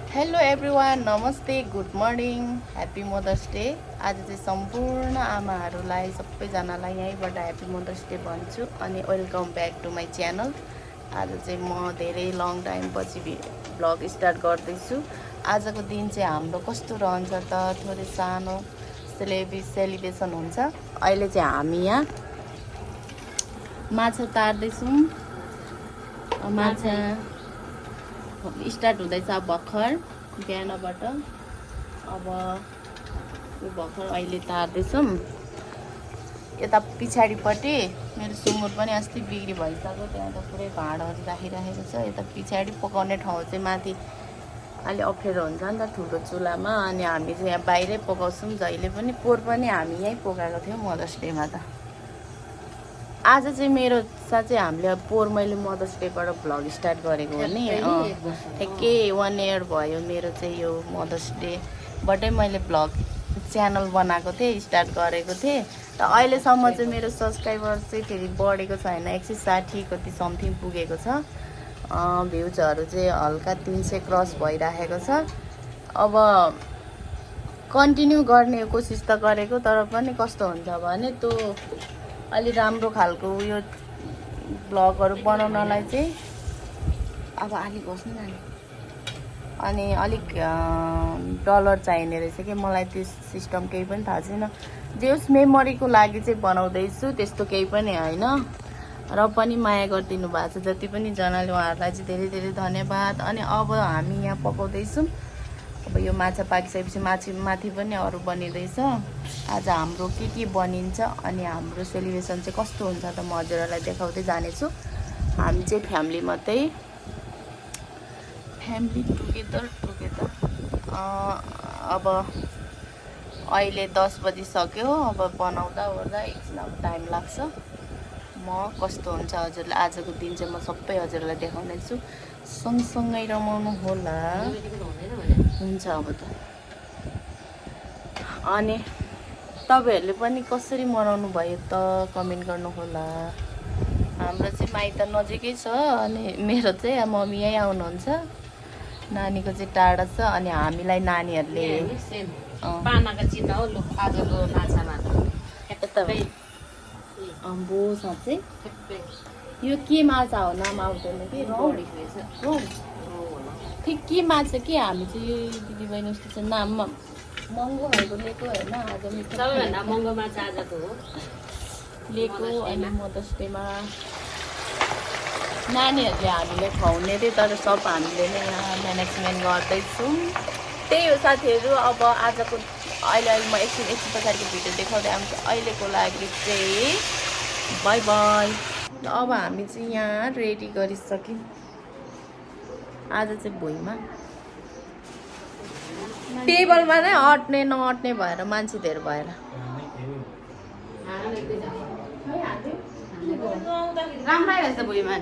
Hello everyone, नमस्ते, good morning, happy mother's day. आज चाहिँ सम्पूर्ण आमाहरूलाई सबैजनालाई यहीँबाट ह्याप्पी मदर्स डे भन्छु अनि welcome back to my channel. आज चाहिँ म धेरै लङ टाइमपछि भ्लग स्टार्ट गर्दैछु। आजको दिन चाहिँ हाम्रो कस्तो रहन्छ त थोरै सानो सेलिब्रेसन हुन्छ। अहिले चाहिँ हामी यहाँ माछा तार्दैछौँ। माछा स्टार्ट हुँदैछ अब भर्खर बिहानबाट। अब यो भर्खर अहिले तार्दैछौँ। यता पछाडिपट्टि मेरो सुँगुर पनि अस्ति बिक्री भइसक्यो, त्यहाँ त पुरै भाँडाहरू राखिराखेको छ। यता पछाडि पकाउने ठाउँ चाहिँ माथि अलि अप्ठ्यारो हुन्छ नि त ठुलो चुलामा, अनि हामी चाहिँ यहाँ बाहिरै पकाउँछौँ जहिले पनि। पोहोर पनि हामी यहीँ पकाएको थियौँ मदर्स डेमा त। आज चाहिँ मेरो साथ चाहिँ हामीले पोहोर मैले मदर्स डेबाट भ्लग स्टार्ट गरेको हो नि। ठ्याक्कै 1 इयर भयो मेरो चाहिँ यो मदर्स डेबाटै मैले भ्लग च्यानल बनाएको थिएँ, स्टार्ट गरेको थिएँ। र अहिलेसम्म चाहिँ मेरो सब्सक्राइबर चाहिँ फेरि बढेको छैन, 160 कति समथिङ पुगेको छ। भ्युजहरू चाहिँ हल्का 300 क्रस भइराखेको छ। अब कन्टिन्यू गर्ने कोसिस त गरेको, तर पनि कस्तो हुन्छ भने त्यो अलि राम्रो खालको उयो भ्लगहरू बनाउनलाई चाहिँ अब अलिक होस् न नानी, अनि अलिक डलर चाहिने रहेछ कि मलाई। त्यो सिस्टम केही पनि थाहा छैन। जे होस् मेमोरीको लागि चाहिँ बनाउँदैछु, त्यस्तो केही पनि होइन। र पनि माया गरिदिनु भएको छ जति पनि जनाले, उहाँहरूलाई चाहिँ धेरै धेरै धन्यवाद। अनि अब हामी यहाँ पकाउँदैछौँ। अब यो माछा पाकिसकेपछि माथि पनि अरू बनिँदैछ। आज हाम्रो के बनिन्छ अनि हाम्रो सेलिब्रेसन चाहिँ कस्तो हुन्छ त म हजुरहरूलाई देखाउँदै जानेछु। हामी चाहिँ फ्यामिली मात्रै, फ्यामिली टुगेदर। अब अहिले 10 बजिसक्यो। अब बनाउँदा ओर्दा एकछिन अब टाइम लाग्छ। म कस्तो हुन्छ हजुरलाई आजको दिन चाहिँ म सबै हजुरलाई देखाउनेछु। सँगसँगै रमाउनु होला। हुन्छ अब त। अनि तपाईँहरूले पनि कसरी मनाउनु भयो त कमेन्ट गर्नु होला। हाम्रो चाहिँ माइत नजिकै छ, अनि मेरो चाहिँ मम्मी यहीँ आउनुहुन्छ, नानीको चाहिँ टाढा छ। अनि हामीलाई नानीहरूले पानाको चिन्ह हो लु आजको माछामा अम्बो साँच्चै यो के माछा हो, नाम आउँदैन कि ठिक के माछा कि हामी चाहिँ दिदीबहिनी जस्तो चाहिँ नाम महँगो खालको लिएको होइन। आज सबैभन्दा महँगो माछा आजको हो लिएको। अनि मदर्स डेमा नानीहरूले हामीले खुवाउने थिए, तर सब हामीले नै यहाँ म्यानेजमेन्ट गर्दैछौँ। त्यही हो साथीहरू। अब आजको अहिले म एकछिन पछाडिको भिडियो देखाउँदै आउँछु। अहिलेको लागि चाहिँ बाई बाई। अब हामी चाहिँ यहाँ रेडी गरिसक्यौँ। आज चाहिँ भुइँमा टेबलमा नै अट्ने नअट्ने भएर मान्छे धेर भएर राम्रै रहेछ भुइँमा।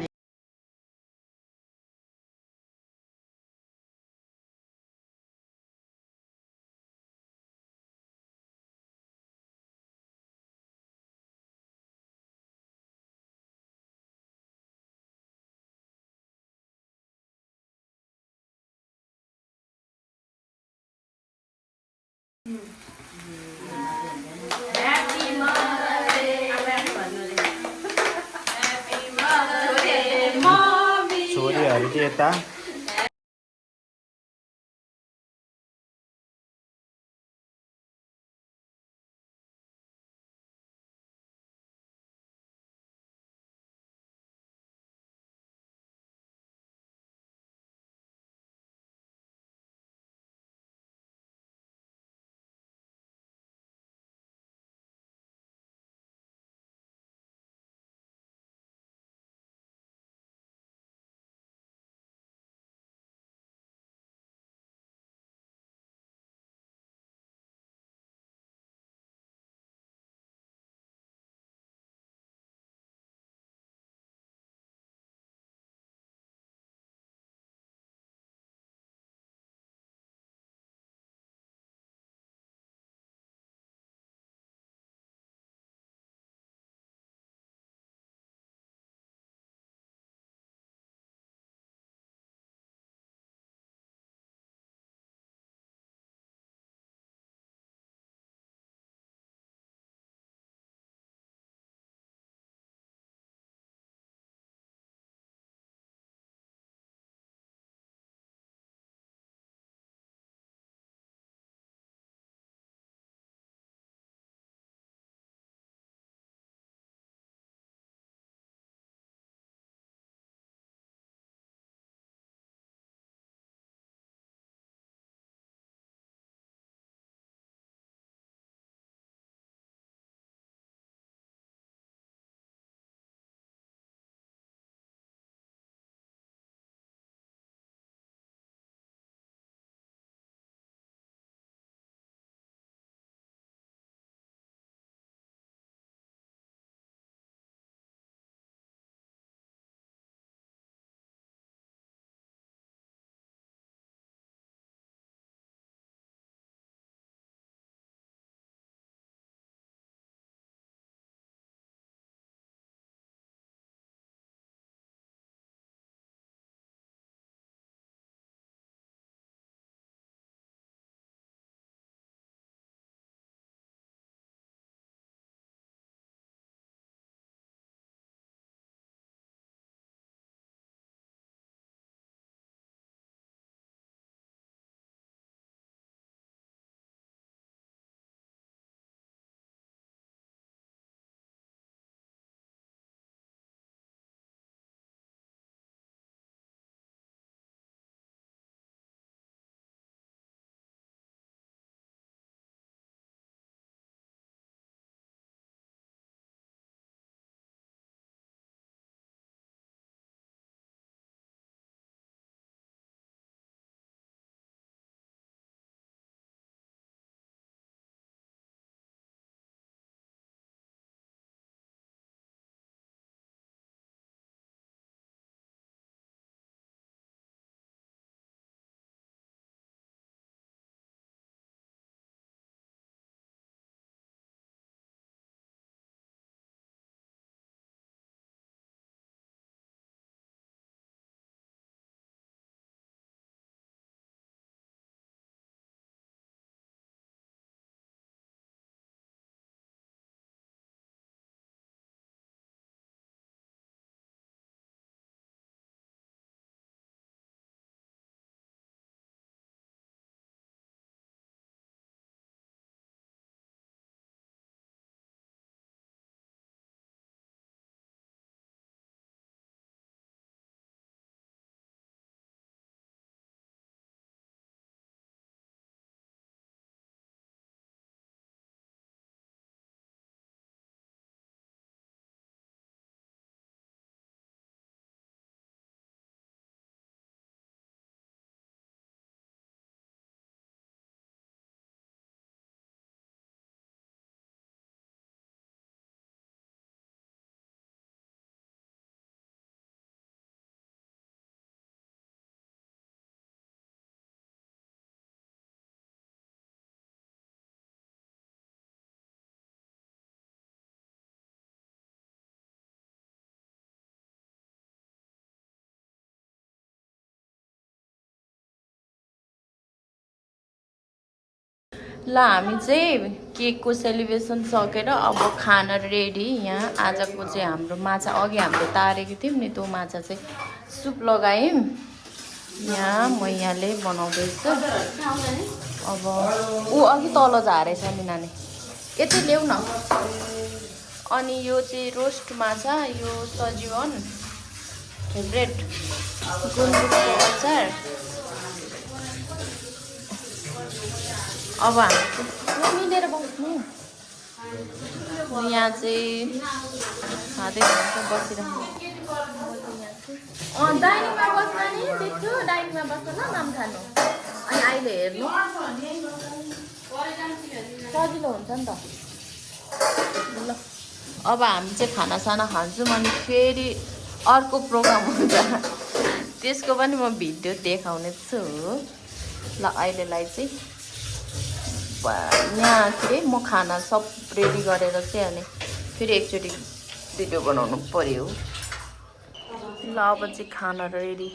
छोरीहरू चाहिँ यता ल हामी चाहिँ केकको सेलिब्रेसन सकेर अब खाना रेडी। यहाँ आजको चाहिँ हाम्रो माछा अघि हामीले तारेको थियौँ नि, त्यो माछा चाहिँ सुप लगायौँ। यहाँ मैयाले बनाउँदैछ। अब ऊ अघि तल झारेछ नि नानी, यति ल्याउ न। अनि यो चाहिँ रोस्ट माछा, यो सजीवन फेभरेट गुन्द्रुकको अचार। अब हामी चाहिँ मिलेर बस्नु। यहाँ चाहिँ खाँदै खान्छ बसिरहेको। डाइनिङमा बस्न नि बित्थु, डाइनिङमा बस्न ल नाम खानु। अनि अहिले हेर्नु सजिलो हुन्छ नि त। ल अब हामी चाहिँ खानासाना खान्छौँ, अनि फेरि अर्को प्रोग्राम हुन्छ, त्यसको पनि म भिडियो देखाउने छु। ल अहिलेलाई चाहिँ यहाँ के अरे म खाना सब रेडी गरेर चाहिँ अनि फेरि एकचोटि भिडियो बनाउनु पर्यो। ल अब चाहिँ खाना रेडी।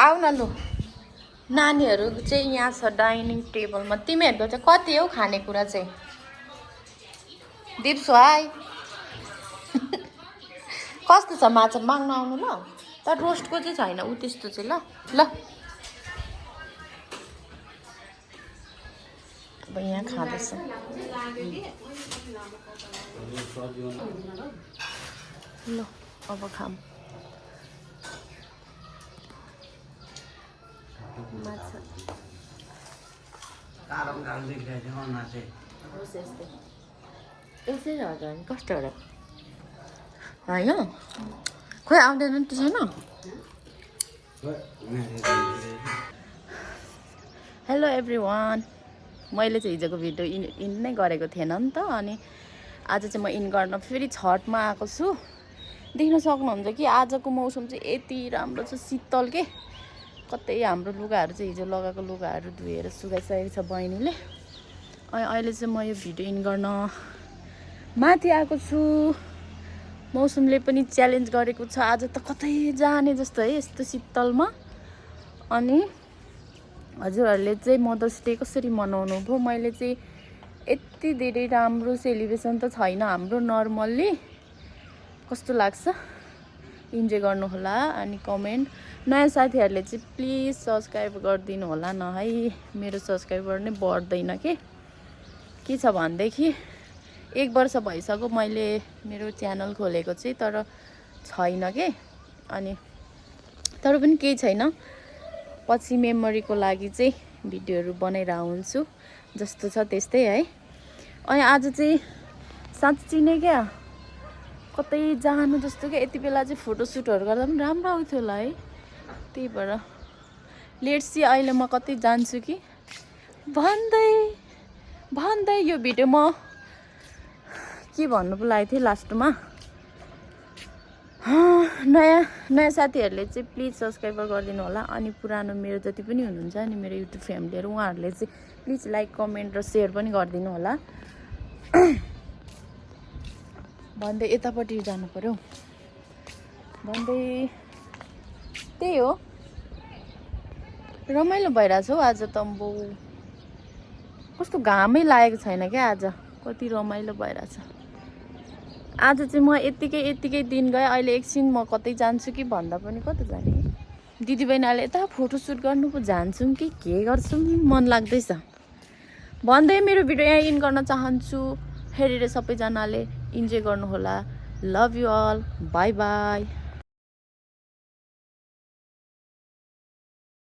आऊ न लु, नानीहरू चाहिँ यहाँ छ डाइनिङ टेबलमा। तिमीहरूको चाहिँ कति हो खानेकुरा चाहिँ? दिप्सु हाई कस्तो छ माछा? माग्न आउनु ल। तर रोस्टको चाहिँ छैन ऊ त्यस्तो चाहिँ। ल ल अब यहाँ खाँदैछ। ल अब खाम माछा। यसै हजुर नि कस्तो हो होइन? खोइ आउँदैन नि त्यसो न। हेलो एभ्रिवान, मैले चाहिँ हिजोको भिडियो इन नै गरेको थिएन नि त। अनि आज चाहिँ म इन गर्न फेरि छठमा आएको छु। देख्न सक्नुहुन्छ कि आजको मौसम चाहिँ यति राम्रो छ, शीतल के। कतै हाम्रो लुगाहरू चाहिँ हिजो लगाएको लुगाहरू धोएर सुकाइसकेको छ बहिनीले। अनि अहिले चाहिँ म यो भिडियो इन गर्न माथि आएको छु। मौसमले पनि च्यालेन्ज गरेको छ, आज त कतै जाने जस्तो है यस्तो शीतलमा। अनि हजुरहरूले चाहिँ मदर्स डे कसरी मनाउनु भयो? मैले चाहिँ यति धेरै राम्रो सेलिब्रेसन त छैन हाम्रो नर्मल्ली। कस्तो लाग्छ इन्जोय गर्नुहोला। अनि कमेन्ट, नयाँ साथीहरूले चाहिँ प्लिज सब्सक्राइब गरिदिनु होला न है, मेरो सब्सक्राइबर नै बढ्दैन के छ भनेदेखि 1 वर्ष भइसक्यो मैले मेरो च्यानल खोलेको चाहिँ, तर छैन के। अनि तर पनि केही छैन, पछि मेमोरीको लागि चाहिँ भिडियोहरू बनाइरहेको हुन्छु, जस्तो छ त्यस्तै है। अनि आज चाहिँ साँच्चै नै क्या कतै जानु जस्तो क्या। यति बेला चाहिँ फोटोसुटहरू गर्दा पनि राम्रो आउँथ्यो होला है। त्यही भएर लेट्स सी अहिले म कतै जान्छु कि भन्दै यो भिडियो म के भन्नु पो लागेको थिएँ लास्टमा। नयाँ साथीहरूले चाहिँ प्लिज सब्सक्राइबर गरिदिनु होला। अनि पुरानो मेरो जति पनि हुनुहुन्छ नि मेरो युट्युब फ्यामिलीहरू, उहाँहरूले चाहिँ प्लिज लाइक कमेन्ट र सेयर पनि गरिदिनु होला। भन्दै यतापट्टि जानु पर्यो भन्दै त्यही हो। रमाइलो भइरहेछ हौ आज त। अम्बो कस्तो घामै लागेको छैन क्या आज, कति रमाइलो भइरहेछ। आज चाहिँ म यत्तिकै दिन गएँ। अहिले एकछिन म कतै जान्छु कि भन्दा पनि कता जाने, दिदीबहिनीले यता फोटोसुट गर्नु पो जान्छौँ कि के गर्छौँ मन लाग्दैछ भन्दै मेरो भिडियो यहाँ इन गर्न चाहन्छु। हेरेर सबैजनाले इन्जोय गर्नुहोला। Love you all, bye by.